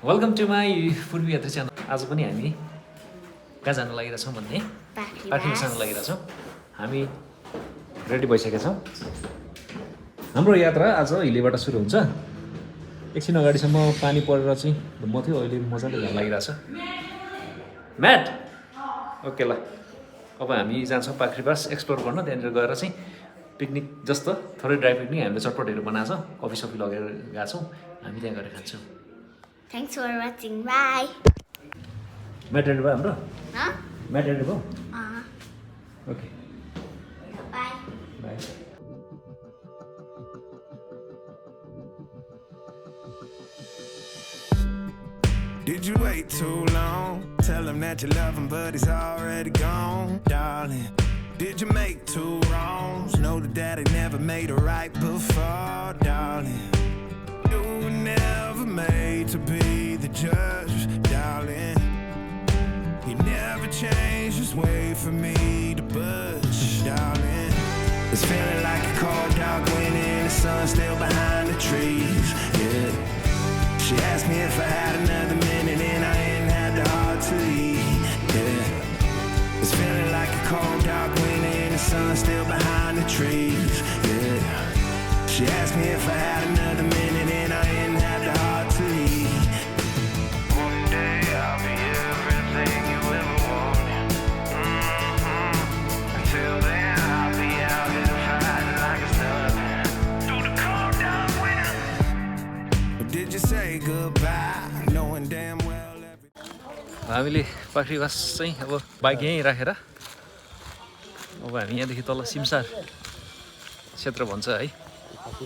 Welcome to my पूर्वी यात्रा channel. आज पनि हामी कहाँ जान लागिरहेछौँ भन्ने पाखरिन जान लागिरहेछौँ। हामी रेडी भइसकेका छौँ। हाम्रो यात्रा आज हिलेबाट सुरु हुन्छ। एकछिन अगाडिसम्म पानी परेर चाहिँ म थियो, अहिले मजाले घाम लागिरहेछ। म्याट ओके ल, अब हामी जान्छौँ पाखरिपास एक्सप्लोर गर्न। त्यहाँनिर गएर चाहिँ पिकनिक जस्तो थोरै ड्राई पिकनिक हामीले चटपटहरू बनाएको छौँ, कफी सफी लगेर गएको छौँ। हामी त्यहाँ गएर खान्छौँ। Thanks for watching. Bye. Mat ready भयो हाम्रो? Huh? म्याट रेडी भयो? Okay Bye. Bye. Did you wait too long? Tell him that you love him, but he's already gone, darling. Did you make two wrongs? Know that daddy never made a right before, darling. You were never made to be the judge, darling. He never changed his way for me to budge, darling. It's feeling like a cold dark wind and the sun still behind the trees, yeah. She asked me if I had another minute and I ain't had the heart to leave, yeah. It's feeling like a cold dark wind and the sun still behind the trees, yeah. She asked me if I had another minute and I ain't had the heart to leave. One day I'll be everything you ever wanted. Until then I'll be out here fighting like it's nothing. Through the cold dark winter. But did you say goodbye, knowing damn well every... हामीले पाखरिपास चाहिँ अब bike यहीँ राखेर अब हामी यहाँदेखि तल सिमसार क्षेत्र भन्छ है। खसी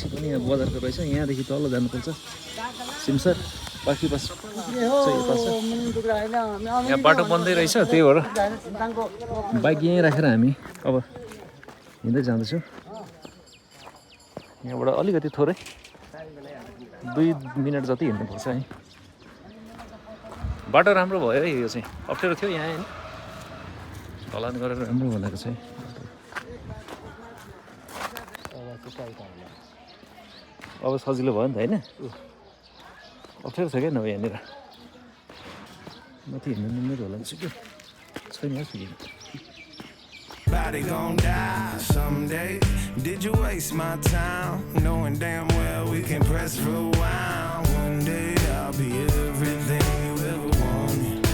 पनि यहाँ बजारको रहेछ। यहाँदेखि तल जानुपर्छ सिमसार। पाखरिपास चाहिँ यता छ। यहाँ बाटो बन्दै रहेछ, त्यही भएर बाइक यहीँ राखेर हामी अब हिँड्दै जाँदैछौँ। यहाँबाट अलिकति थोरै 2 मिनट जति हिँड्नुपर्छ है। बाटो राम्रो भयो है। यो चाहिँ अप्ठ्यारो थियो यहाँ होइन, ढलान गरेर राम्रो बनाएको छ है। अब सजिलो भयो नि त होइन। अप्ठ्यारो छ क्या नभए यहाँनिर माथि हिँड्नु मिल्ने होला कि छैन फेरि। Body gon' die someday. Did you waste my time, knowing damn well we can press rewind? One day I'll be everything you ever wanted.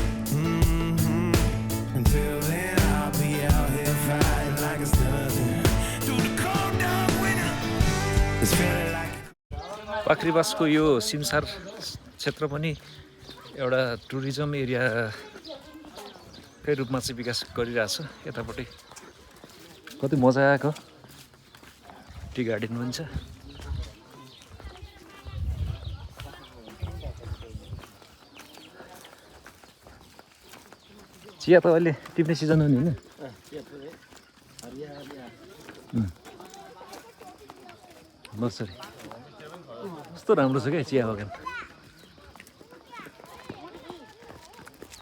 Until then I'll be out here fighting like it's nothing. Through the cold dark winter, it's feeling like... पाखरिपासको यो सिमसार क्षेत्र पनि एउटा tourism एरियाकै रूपमा चाहिँ विकास गरिरहेछ। यतापट्टि कति मजाको टी गार्डन पनि छ। चिया त अहिले टिप्ने सिजन हो नि होइन। नर्सरी कस्तो राम्रो छ क्या चिया बगान।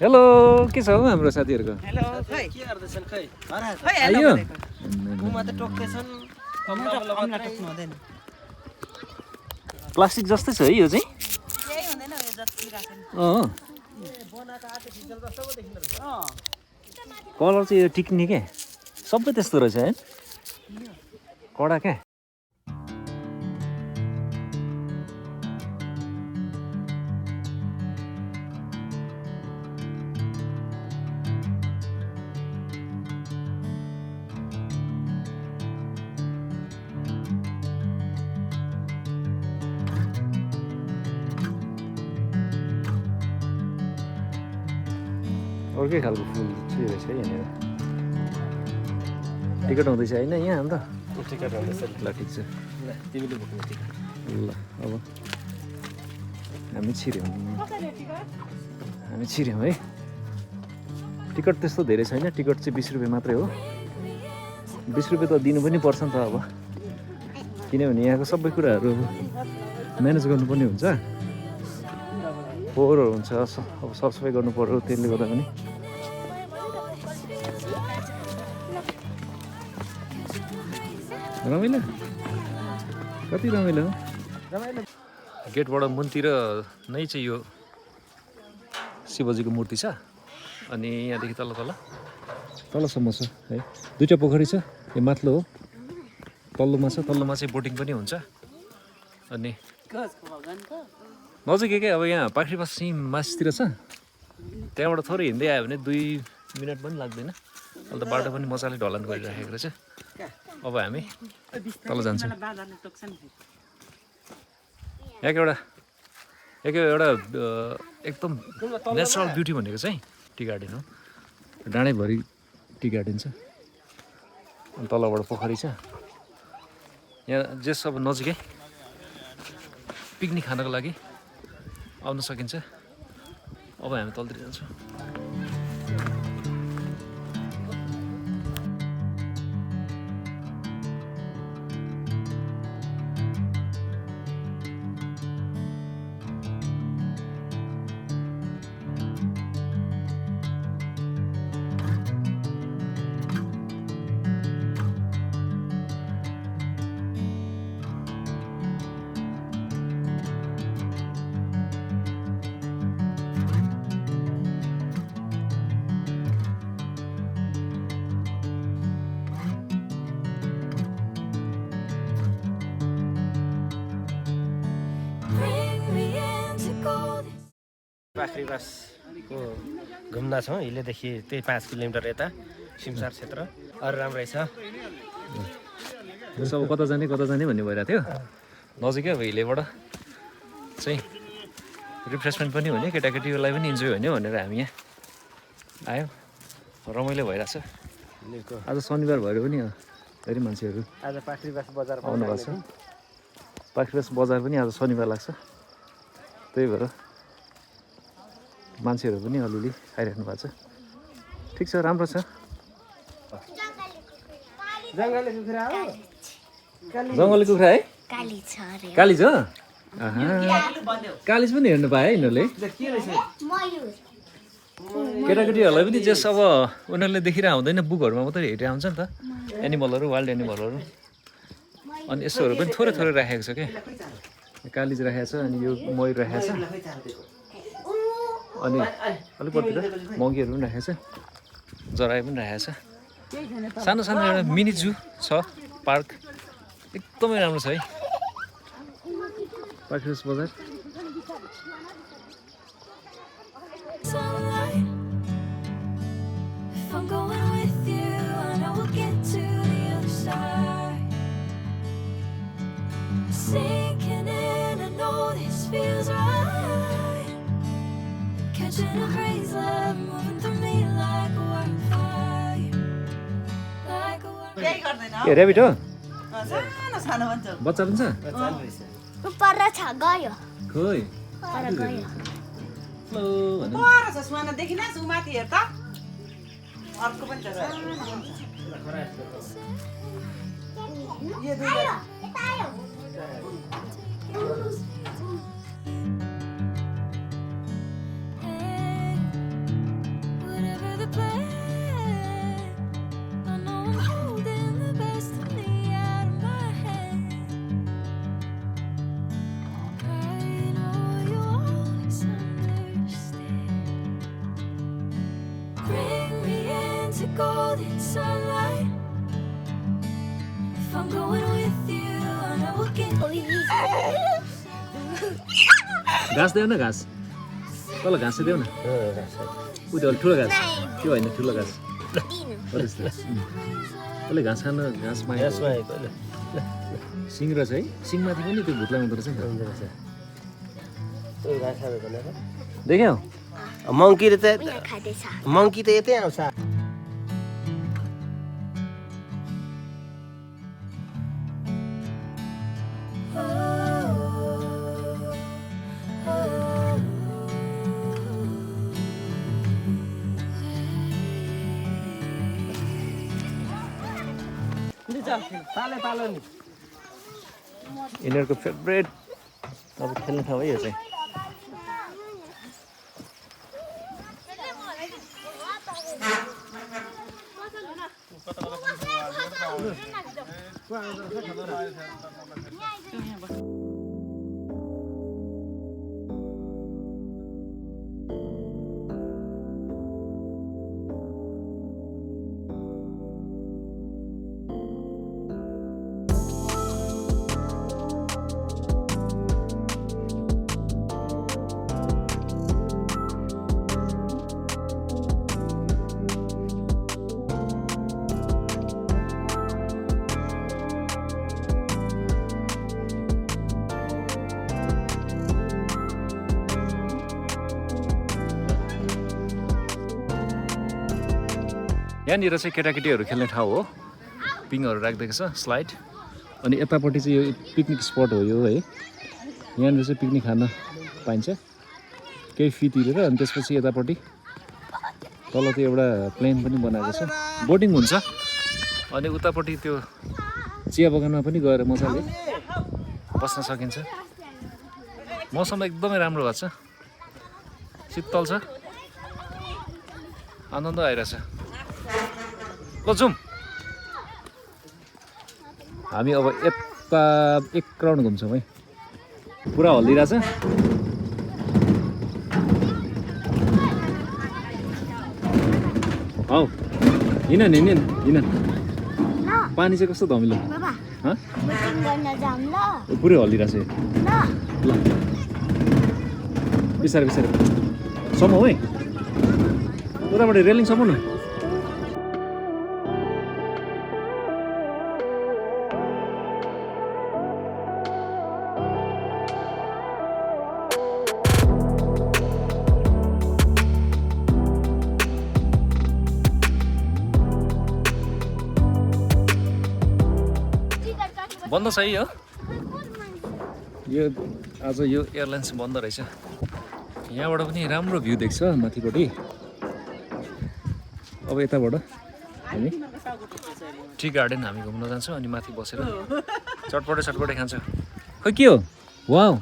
हेलो, के छ हौ हाम्रो साथीहरूको? हेलो खै के गर्दैछन् खै खै आइयो? घुमा त टोक्दैछन् कमला टोक्नु हुँदैन। प्लास्टिक जस्तै छ है यो चाहिँ। केही हुँदैन यो जति राख्नु। बनाएको आटे फिजल जस्तो पो देखिँदो रहेछ। कलर चाहिँ यो टिक्ने क्या, सबै त्यस्तो रहेछ है। कडा क्या। अर्कै खालको फुल चाहिँ रहेछ है यहाँनिर। टिकट हुँदैछ होइन यहाँ हाम्रो? टिकट हुँदैछ। ल ठिक छ। तिमीले बोक्नु टिकट। ल अब हामी छिर्यौँ है। टिकट त्यस्तो धेरै छैन, टिकट चाहिँ 20 रुपियाँ मात्रै हो। 20 रुपियाँ त दिनु पनि पर्छ नि त अब, किनभने यहाँको सबै कुराहरू म्यानेज गर्नुपर्ने हुन्छ। फोहोरहरू हुन्छ, अब सरसफाइ गर्नु पर्यो, त्यसले गर्दा पनि। रमाइलो, कति रमाइलो हो। गेटबाट मुनतिर नै चाहिँ यो शिवजीको मूर्ति छ अनि यहाँदेखि तलसम्म छ है। दुईवटा पोखरी छ, यो माथिल्लो हो, तल्लोमा छ, तल्लोमा चाहिँ बोटिङ पनि हुन्छ। अनि नजिकै अब यहाँ पाखरीपास चाहिँ मासतिर छ, त्यहाँबाट थोरै हिँड्दै आयो भने 2 मिनट पनि लाग्दैन। अहिले त बाटो पनि मजाले ढलान गरिराखेको रहेछ। अब हामी तल जान्छौँ। यहाँको एउटा एकदम नेचुरल ब्युटी भनेको चाहिँ टी गार्डन हो। डाँडैभरि टी गार्डन छ, अनि तलबाट पोखरी छ। यहाँ जे सब नजिकै पिकनिक खानको लागि आउन सकिन्छ। अब हामी तलतिर जान्छौँ। पाखरीबासको घुम्दा छौँ। हिलेदेखि त्यही 5 किलोमिटर यता सिमसार क्षेत्र। अरू राम्रै छ। सब कता जाने भन्ने भइरहेको थियो। नजिकै अब हिलेबाट चाहिँ रिफ्रेसमेन्ट पनि हुने, केटाकेटीलाई पनि इन्जोय हुने भनेर हामी यहाँ आयो। रमाइलो भइरहेछ। आज शनिबार भएर पनि धेरै मान्छेहरू आज पाखरीबास बजार आउनु भएको छ। पाखरीबास बजार पनि आज शनिबार लाग्छ, त्यही भएर मान्छेहरू पनि अलिअलि आइराख्नु भएको छ। ठिक छ, राम्रो छ। जङ्गली कुखुरा हो। जङ्गली कुखुरा है? काली छ? कालिज पनि हेर्नु पायो है यिनीहरूले। केटाकेटीहरूलाई पनि जस अब उनीहरूले देखिरहेको हुँदैन, बुकहरूमा मात्रै हेरेर आउँछ नि त एनिमलहरू, वाइल्ड एनिमलहरू। अनि यस्तोहरू पनि थोरै राखेको छ क्या। कालिज राखेको छ, अनि यो मयूर राखेको छ, अनि अलिकतिर मङ्कीहरू पनि राखेको छ, जराई पनि राखेको छ। सानो एउटा मिनी जू छ, पार्क एकदमै राम्रो छ है पाखरीबास बजार। ए ऱ्याबिट हो? बच्चा पनि छ? पर छ गयो। खोइ पर गयो। देखिन माथि हेर त अर्को पनि golden sunlight. If I'm going with you, I know we'll get घाँस देऊ न, घाँस तल घाँस देऊ न। उयो ठुलो घाँस, त्यो होइन ठुलो घाँस। कसले घाँस खान, घाँस मागेको सिङ रहेछ है। सिङमाथि पनि त्यो भुत्ला हुँदो रहेछ नि त। देख्यौ मङ्की त यतै आउँछ। यिनीहरूको फेभरेट अब खेल्ने ठाउँ है यो चाहिँ। यहाँनिर चाहिँ केटाकेटीहरू खेल्ने ठाउँ हो पिङहरू राखिदिएको छ स्लाइड अनि यतापट्टि चाहिँ यो पिकनिक स्पट हो यो है यहाँनिर चाहिँ पिकनिक खान पाइन्छ केही फी तिरेर अनि त्यसपछि यतापट्टि तल त्यो एउटा प्लेन पनि बनाएको छ बोटिङ हुन्छ अनि उतापट्टि त्यो चिया बगानमा पनि गएर मजाले बस्न सकिन्छ मौसम एकदमै राम्रो भएको छ शीतल छ आनन्द आइरहेछ ल जाउँ हामी अब यता एक राउन्ड घुम्छौँ है पुरा हल्लिरहेछ हौ हिँड पानी चाहिँ कस्तो धमिलो बाबा बोटिङ गर्न जाऊँ ल पुरै हल्लिरहेछ ल ल बिस्तारै सम्म है उताबाट रेलिङसम्म न बन्द छ है यो आज यो एयरलाइन्स बन्द रहेछ यहाँबाट पनि राम्रो भ्यू देख्छ माथिपट्टि अब यताबाट हामी टी गार्डन हामी घुम्न जान्छौँ अनि माथि बसेर चटपटे खान्छौँ खै के हो वाउ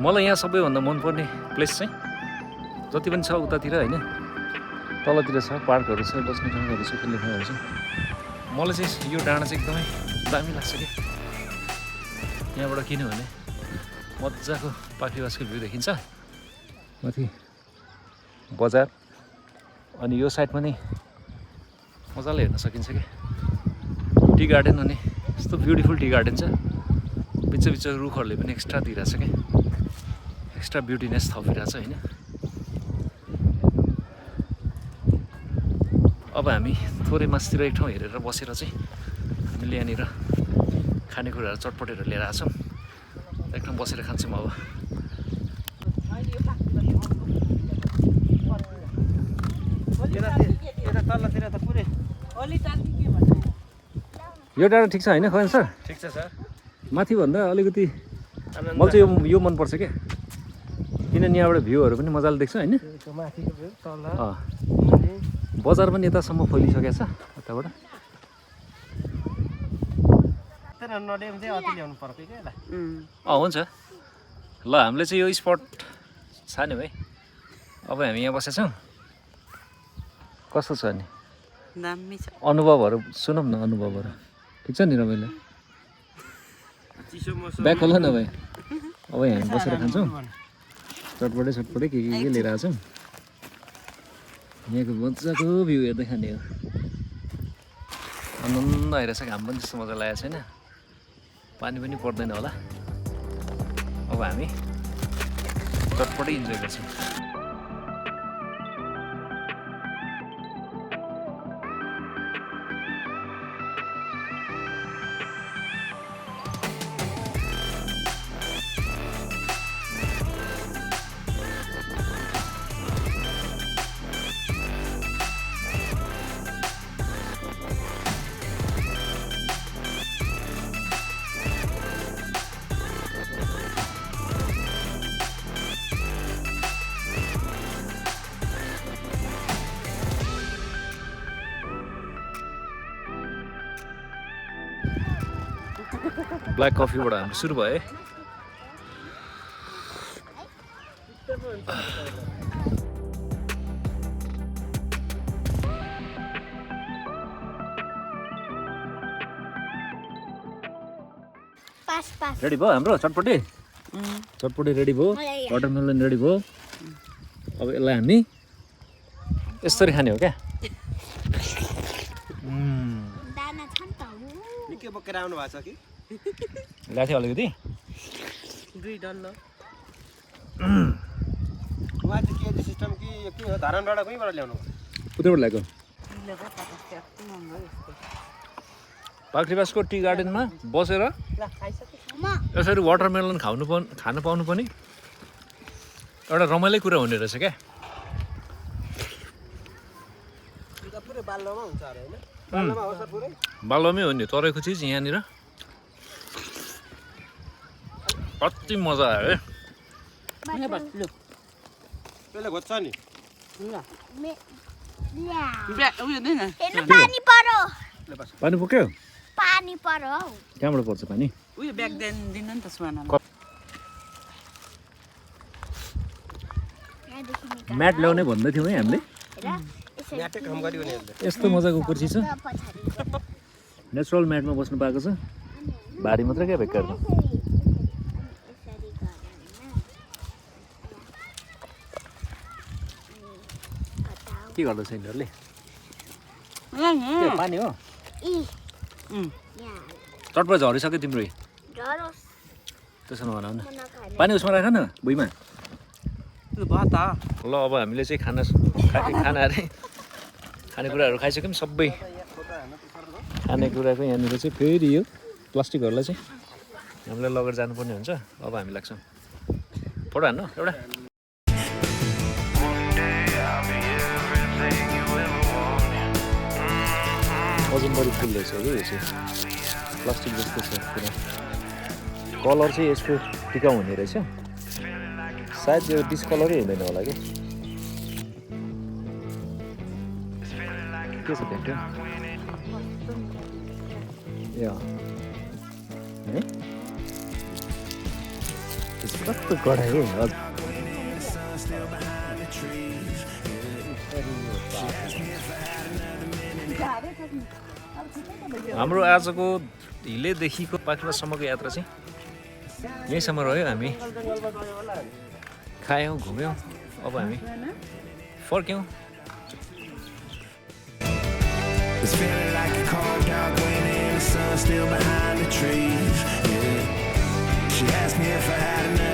मलाई यहाँ सबैभन्दा मनपर्ने प्लेस चाहिँ जति पनि छ उतातिर होइन तलतिर छ पार्कहरू छ बस्ने ठाउँहरू छ खेल्ने ठाउँहरू छ मलाई चाहिँ यो डाँडा चाहिँ एकदमै दामी लाग्छ कि यहाँबाट किनभने मजाको पाखरीबासको भ्यू देखिन्छ माथि बजार अनि यो साइडमा नै मजाले हेर्न सकिन्छ कि टी गार्डन अनि यस्तो ब्युटिफुल टी गार्डन छ बिच रुखहरूले पनि एक्स्ट्रा दिइरहेछ क्या एक्स्ट्रा ब्युटिनेस थपिरहेछ होइन अब हामी थोरै मासतिर एक ठाउँ हेरेर बसेर चाहिँ हामीले यहाँनिर खानेकुराहरू चटपटेहरू लिएर आएको छौँ एक ठाउँ बसेर खान्छौँ अब यो डाँडा ठिक छ होइन खै सर ठिक छ सर माथिभन्दा अलिकति मलाई चाहिँ यो मनपर्छ क्या किनभने यहाँबाट भ्यूहरू पनि मजाले देख्छ होइन माथिको भ्यू तल बजार पनि यतासम्म फैलिसकेको छ यताबाट नल्याउनु चाहिँ अति ल्याउनु पर्छ क्या हुन्छ ल हामीले चाहिँ यो स्पट छान्यो है अब हामी यहाँ बसेका छौँ कस्तो छ नि दामी छ अनुभवहरू सुनौँ न अनुभवहरू ठिक छ नि रमाइलो ब्याक होला न भाइ अब हामी बसेर खान्छौँ चटपटे के लिएर आएको छौँ यहाँको मजाको भ्यू हेर्दै खाने हो आनन्द आइरहेछ घाम पनि त्यस्तो मजा लागेको छैन पानी पनि पर्दैन होला अब हामी चटपटै इन्जोय गर्छौँ ब्ल्याक कफीबाट हाम्रो सुरु भयो रेडी भयो हाम्रो चटपटे रेडी भयो वाटरमेलन रेडी भयो अब यसलाई हामी यसरी खाने हो क्या के बोकेर आउनु भएको छ कि ल्याएको थियो अलिकति 2 डल्लो उहाँ चाहिँ के सिस्टम कि के हो धरानबाट कहीँबाट ल्याउनु उतैबाट ल्याएको किलोको 50 ट्याक्टु महँगो यस्तो पाख्रीबासको टी गार्डनमा बसेर ल खाइसक्यो यसरी वाटरमेलन खान पाउनु पनि एउटा रमाइलो कुरा हुने रहेछ क्या पुरै बाल्लोमा हुन्छ अरे होइन बाल्लोमा हो सर पुरै बालुवामै हो नि तराईको चिज यहाँनिर कति मजा आयो है लु त्यसले घोज्छ नि ल मे- ल्या। ब्या उयो दिन हेर्नु पानी परो पानी पुग्यो पानी परो हौ कहाँबाट पर्छ पानी उयो ब्याग दिन नि त सुहाना यहाँदेखि निकाल म्याट ल्याउने भन्दै थियौँ है हामीले हेर यसरी म्याटै काम गरियो नि यसले यस्तो मजाको कुर्सी छ पछाडि नेचुरल म्याटमा बस्नु पाएको छ भारी मात्रै क्या बेकार यसरी गरेर के गर्दैछ यिनीहरूले ल पानी हो इ उम् यहाँ चटपट झरिसक्यो तिम्रो डरोस् त्यसो नभन न म नखाने पानी उसमा राख न भुइँमा त्यो भयो त ल अब हामीले चाहिँ खाना अरे खानेकुराहरू खाइसक्यौँ सबै खानेकुराको यहाँनिर चाहिँ फेरि यो प्लास्टिकहरूलाई चाहिँ हामीलाई लगेर जानुपर्ने हुन्छ अब हामी लाग्छौँ फोटो हान्नु एउटा वजनभरि फुल रहेछ कि यो चाहिँ प्लास्टिक जस्तो छ पुरा कलर चाहिँ यसको टिकाउ हुने रहेछ सायद यो डिस्कलरै हुँदैन होला कि के छ त्यहाँ ए है कस्तो कडा है हाम्रो आजको हिलेदेखिको पाखलासम्मको यात्रा चाहिँ यहीँसम्म रह्यो हामी खायौँ घुम्यौँ अब हामी फर्क्यौँ It's feeling like a cold dark wind and the sun still behind the trees. Yeah. She asked me if I had enough